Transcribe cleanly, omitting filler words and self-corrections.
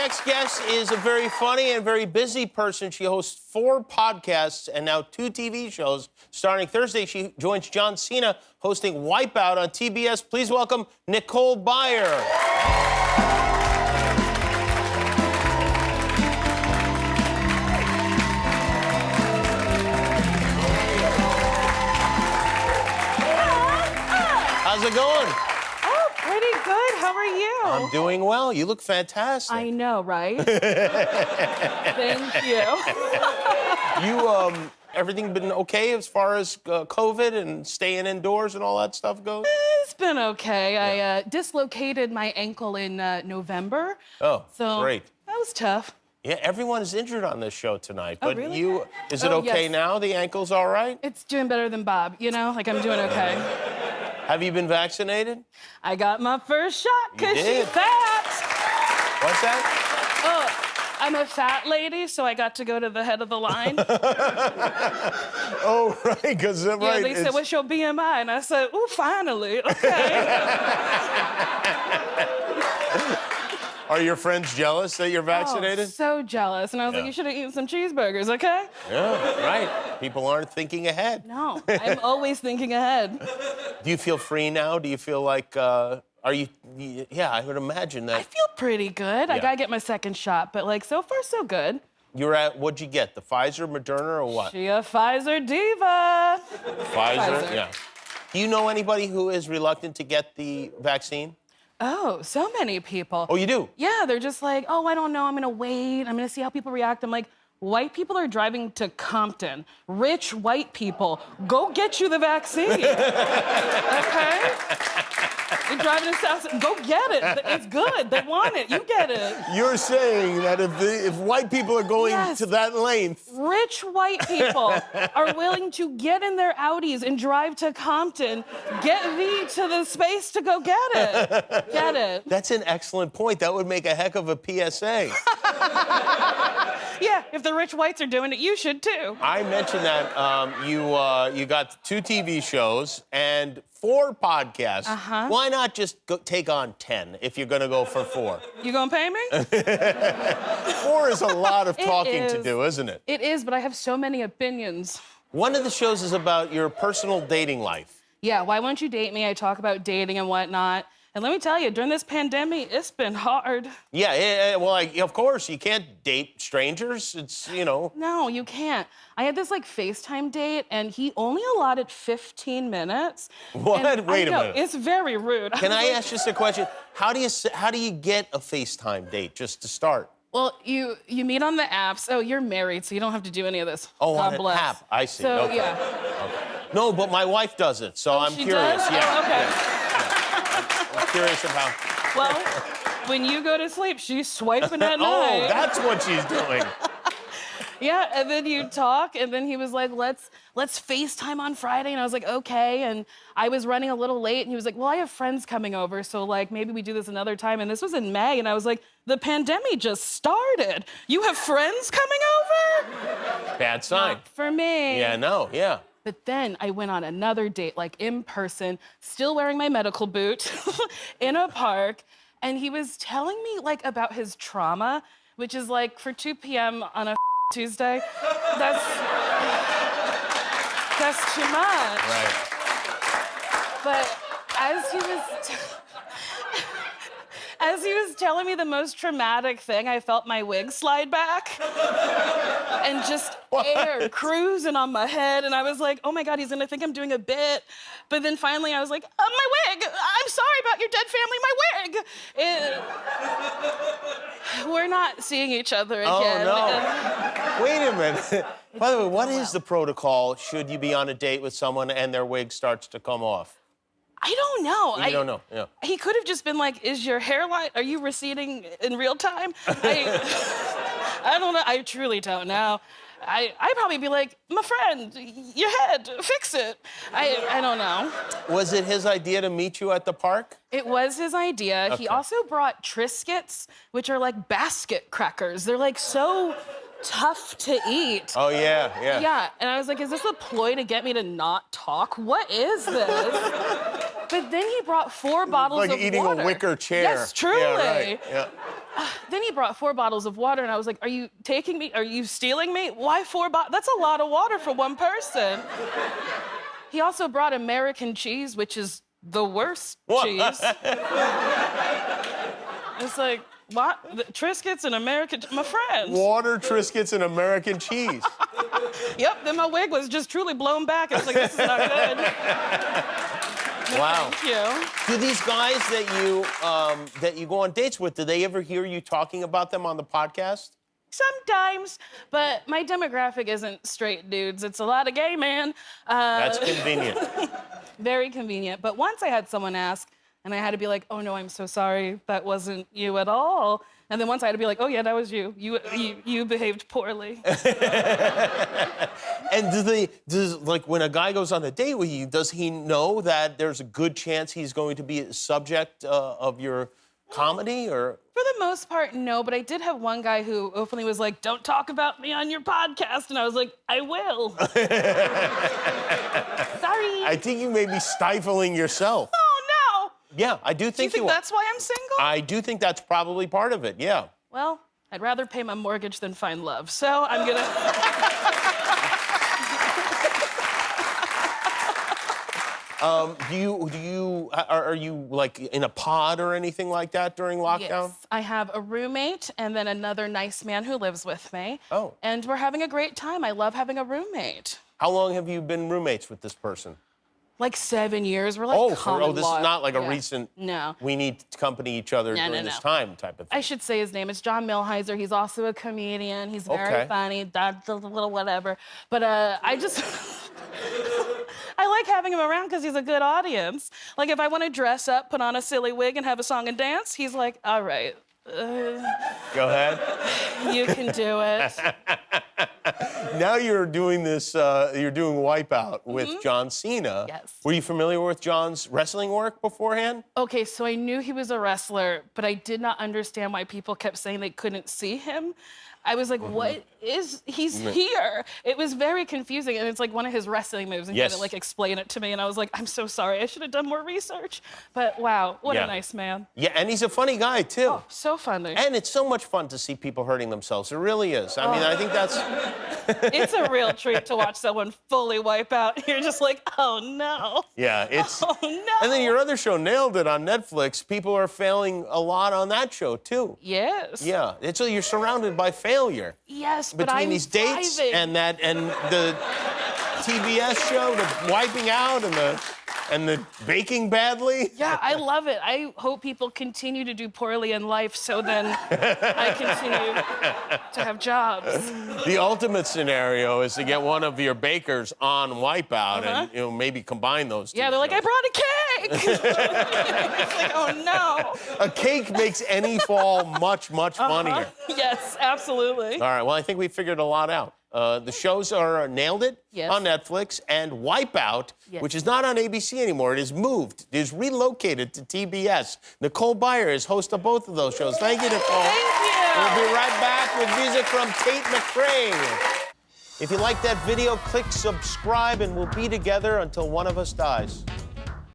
next guest is a very funny and very busy person. She hosts 4 podcasts and now 2 TV shows. Starting Thursday, she joins John Cena hosting Wipeout on TBS. Please welcome Nicole Byer. How's it going? Oh, pretty good. How are you? I'm doing well. You look fantastic. I know, right? Thank you. Everything been okay as far as COVID and staying indoors and all that stuff goes? It's been okay. I dislocated my ankle in November. Oh, so great. That was tough. Yeah, everyone is injured on this show tonight. Oh, But really? Is it okay yes. now? The ankle's all right? It's doing better than Bob, you know? Like, I'm doing okay. Have you been vaccinated? I got my first shot because You she's did? fat. What's that? Oh, I'm a fat lady, so I got to go to the head of the line. Oh, right, because right. Yeah, they said, what's your BMI? And I said, ooh, finally, okay. Are your friends jealous that you're vaccinated? Oh, so jealous. And I was like, you should have eaten some cheeseburgers, okay? Yeah, right. People aren't thinking ahead. No, I'm always thinking ahead. Do you feel free now? Do you feel like, yeah, I would imagine that. I feel pretty good. I Yeah. gotta get my second shot, but like, so far, so good. You're at, what'd you get, the Pfizer, Moderna, or what? She a Pfizer diva. Pfizer? Pfizer. Yeah. Do you know anybody who is reluctant to get the vaccine? Oh, so many people. Oh, you do? Yeah, they're just like, oh, I don't know, I'm gonna wait, I'm gonna see how people react. I'm like, white people are driving to Compton. Rich white people, go get you the vaccine. Okay? You're driving to South, go get it. It's good, they want it, you get it. You're saying that if white people are going Yes. to that length... Rich white people are willing to get in their Audis and drive to Compton, get thee to the space to go get it. Get it. That's an excellent point. That would make a heck of a PSA. Yeah, if the rich whites are doing it, you should too. I mentioned that you got 2 TV shows and 4 podcasts. Uh-huh. Why not just take on 10 if you're going to go for 4? You gonna pay me? 4 is a lot of It talking to is. do, isn't it? It is, but I have so many opinions. One of the shows is about your personal dating life. Yeah, why won't you date me? I talk about dating and whatnot. And let me tell you, during this pandemic, it's been hard. Yeah, well, of course, you can't date strangers. It's, you know. No, you can't. I had this like FaceTime date, and he only allotted 15 minutes. What? And Wait a I know, minute. It's very rude. Can I was like, ask just a question? How do you get a FaceTime date just to start? Well, you meet on the apps. Oh, you're married, so you don't have to do any of this. Oh, God on an bless. app. I see. So, Okay. yeah. No, but my wife does it, so I'm She curious. does? Yeah. Oh, okay. I'm curious about. Well, when you go to sleep, she's swiping at Oh, night. that's what she's doing. Yeah, and then you talk, and then he was like, let's FaceTime on Friday, and I was like, okay, and I was running a little late, and he was like, well, I have friends coming over, so like maybe we do this another time, and this was in May, and I was like, the pandemic just started. You have friends coming over? Bad sign. Not for me. Yeah, no, yeah. But then I went on another date, like in person, still wearing my medical boot, in a park, and he was telling me like about his trauma, which is like for 2 p.m. on a Tuesday, that's too much. Right. But as he was telling me the most traumatic thing, I felt my wig slide back and just air cruising on my head. And I was like, oh my God, he's gonna think I'm doing a bit. But then finally I was like, my wig, I'm sorry about your dead family, my wig. We're not seeing each other again. Oh, no. Wait a minute. By the way, what is the protocol should you be on a date with someone and their wig starts to come off? I don't know. You don't know, yeah. He could have just been like, is your hairline, are you receding in real time? I don't know, I truly don't know. I'd probably be like, my friend, your head, fix it. I don't know. Was it his idea to meet you at the park? It was his idea. Okay. He also brought Triscuits, which are like basket crackers. They're like so tough to eat. Oh, yeah. Yeah, and I was like, is this a ploy to get me to not talk? What is this? But then he brought 4 bottles of like eating water. a wicker chair. Yes, truly. Yeah, right. Yeah. Then he brought 4 bottles of water, and I was like, are you taking me? Are you stealing me? Why 4 bottles? That's a lot of water for one person. He also brought American cheese, which is the worst cheese. It's like, what? Triscuits and American, my friend. Water, Triscuits, and American cheese. Yep, then my wig was just truly blown back. I was like, this is not good. Wow. Thank you. Do these guys that you go on dates with, do they ever hear you talking about them on the podcast? Sometimes, but my demographic isn't straight dudes. It's a lot of gay men. That's convenient. Very convenient. But once I had someone ask, and I had to be like, oh no, I'm so sorry, that wasn't you at all. And then once I had to be like, oh yeah, that was you. You behaved poorly. And does like when a guy goes on a date with you, does he know that there's a good chance he's going to be a subject of your comedy, or? For the most part, no, but I did have one guy who openly was like, don't talk about me on your podcast, and I was like, I will. Sorry. I think you may be stifling yourself. Oh, no. Yeah, I do think you think that's why I'm single? I do think that's probably part of it, yeah. Well, I'd rather pay my mortgage than find love, so I'm gonna... Are you like in a pod or anything like that during lockdown? Yes, I have a roommate and then another nice man who lives with me. Oh. And we're having a great time. I love having a roommate. How long have you been roommates with this person? Like 7 years. We're like common this law. is not like a recent, no. We need to accompany each other during this time type of thing. I should say his name. It's John Milheiser. He's also a comedian. He's very funny, that's a little whatever. But I just... I like having him around because he's a good audience. Like, if I want to dress up, put on a silly wig, and have a song and dance, he's like, all right. Go ahead. You can do it. Now you're doing this, you're doing Wipeout with John Cena. Yes. Were you familiar with John's wrestling work beforehand? Okay, so I knew he was a wrestler, but I did not understand why people kept saying they couldn't see him. I was like, what is, he's here. It was very confusing, and it's like one of his wrestling moves, and he had to like explain it to me, and I was like, I'm so sorry, I should have done more research. But wow, what a nice man. Yeah, and he's a funny guy, too. Oh, so funny. And it's so much fun to see people hurting themselves. It really is. I mean, I think that's... It's a real treat to watch someone fully wipe out. You're just like, oh, no. Yeah, it's... Oh, no. And then your other show, Nailed It, on Netflix, people are failing a lot on that show, too. Yes. Yeah, so you're surrounded by failure. Yes, but Between I'm these dates thriving. and the TBS show, the wiping out and the baking badly. Yeah, I love it. I hope people continue to do poorly in life so then I continue to have jobs. The ultimate scenario is to get one of your bakers on Wipeout and maybe combine those two. Yeah, they're like, I brought a cake. It's like, oh no. A cake makes any fall much, much funnier. Yes, absolutely. All right, well, I think we figured a lot out. The shows are Nailed It on Netflix and Wipeout, which is not on ABC anymore. It is moved. It is relocated to TBS. Nicole Byer is host of both of those shows. Thank you, Nicole. Thank you. We'll be right back with music from Tate McRae. If you like that video, click subscribe, and we'll be together until one of us dies.